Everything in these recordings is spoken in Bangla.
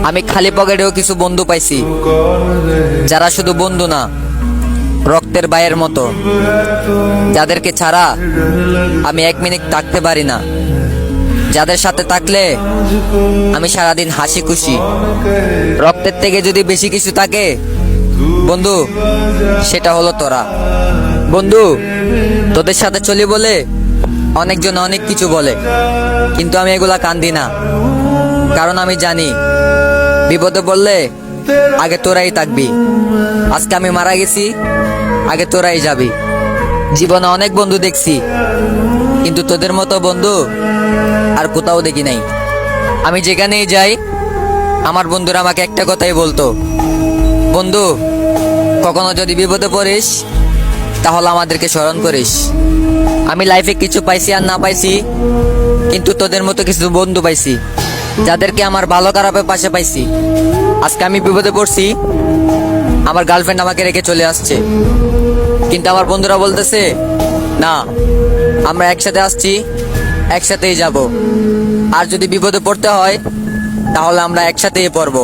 আমি খালি পকেটেও কিছু বন্ধু পাইছি, যারা শুধু বন্ধু না, রক্তের ভাইয়ের মতো, যাদেরকে ছাড়া আমি 1 মিনিট থাকতে পারি না, যাদের সাথে থাকলে আমি সারাদিন হাসি খুশি। রক্তের থেকে যদি বেশি কিছু থাকে বন্ধু, সেটা হলো তোরা। বন্ধু, তোদের সাথে চলি বলে অনেকজন অনেক কিছু বলে, কিন্তু আমি এগুলা কান্দি না, কারণ আমি জানি বিপদে পড়লে আগে তোরাই থাকবি। আজকে আমি মারা গেছি, আগে তোরাই যাবি। জীবনে অনেক বন্ধু দেখছি, কিন্তু তোদের মতো বন্ধু আর কোথাও দেখি নাই। আমি যেখানেই যাই আমার বন্ধুরা আমাকে একটা কথাই বলতো, বন্ধু কখনো যদি বিপদে পড়িস তাহলে আমাদেরকে স্মরণ করিস। আমি লাইফে কিছু পাইছি আর না পাইছি, কিন্তু তোদের মতো কিছু বন্ধু পাইছি, যাদেরকে আমার ভালো খারাপের পাশে পাইছি। আজকে আমি বিপদে পড়ছি, আমার গার্লফ্রেন্ড আমাকে রেখে চলে আসছে, কিন্তু আমার বন্ধুরা বলতেছে না, আমরা একসাথে আসছি, একসাথেই যাব, আর যদি বিপদে পড়তে হয় তাহলে আমরা একসাথেই পড়বো।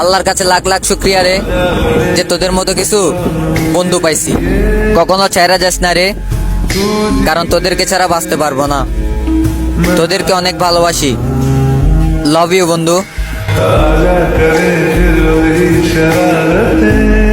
আল্লাহর কাছে লাখ লাখ শুকরিয়া রে, যে তোদের মতো কিছু বন্ধু পাইছি। কখনো ছাইরা যাস না রে, কারণ তোদেরকে ছাড়া বাঁচতে পারবো না। তোদেরকে অনেক ভালোবাসি। লাভ ইউ বন্ধু। ताजा करे फिर वही शरारतें।